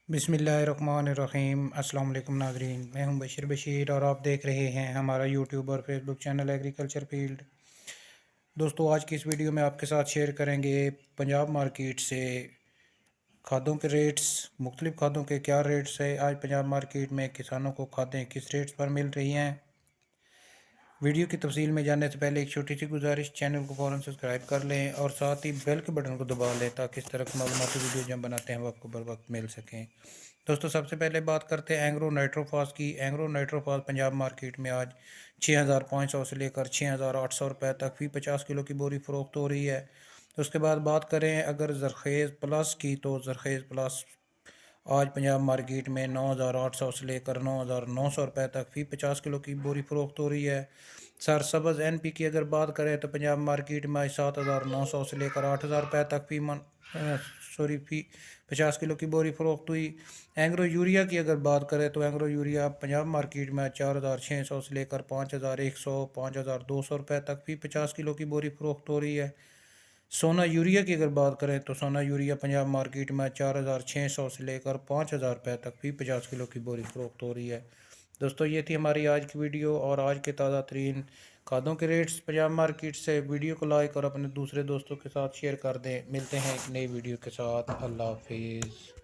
बिस्मिल्लाहिर्रहमानिर्रहीम। अस्सलाम वालेकुम नाज़रीन, मैं हूं बशीर और आप देख रहे हैं हमारा यूट्यूब और फेसबुक चैनल एग्रीकल्चर फील्ड। दोस्तों, आज की इस वीडियो में आपके साथ शेयर करेंगे पंजाब मार्केट से खादों के रेट्स। मुख्तलिफ़ खादों के क्या रेट्स है आज पंजाब मार्केट में, किसानों को खादें किस रेट्स पर मिल रही हैं। वीडियो की तफसील में जाने से पहले एक छोटी सी गुजारिश, चैनल को फ़ौरन सब्सक्राइब कर लें और साथ ही बेल के बटन को दबा लें ताकि इस तरह की मालूमाती वीडियो जब बनाते हैं वो आपको बर वक्त मिल सकें। दोस्तों, सबसे पहले बात करते हैं एंग्रो नाइट्रोफास की। एंग्रो नाइट्रोफास पंजाब मार्केट में आज 6,500 से लेकर 6,800 रुपये तक फ़ी 50 किलो की बोरी फ़रोख्त हो रही है। उसके बाद बात करें अगर जरखेज़ प्लस की, तो जरखेज़ प्लस आज पंजाब मार्केट में 9,800 से लेकर 9,900 रुपये तक फ़ी 50 किलो की बोरी फ़रोख्त हो रही है। सरसब्ज़ NP की अगर बात करें तो पंजाब मार्केट में आज 7,900 से लेकर 8,000 रुपये तक फ़ी 50 किलो की बोरी फ़रोख्त हुई। एंग्रो यूरिया की अगर बात करें तो एंग्रो यूरिया पंजाब मार्केट में 4,600 से लेकर 5,100 5,200 रुपये तक फ़ी 50 किलो की बोरी फ़रोख्त हो रही है। सोना यूरिया की अगर बात करें तो सोना यूरिया पंजाब मार्केट में 4,600 से लेकर 5,000 रुपये तक फ़ी 50 किलो की बोरी फ़रोख्त हो रही है। दोस्तों, ये थी हमारी आज की वीडियो और आज के ताज़ा तरीन खादों के रेट्स पंजाब मार्केट से। वीडियो को लाइक और अपने दूसरे दोस्तों के साथ शेयर कर दें। मिलते हैं एक नई वीडियो के साथ। अल्लाह हाफिज़।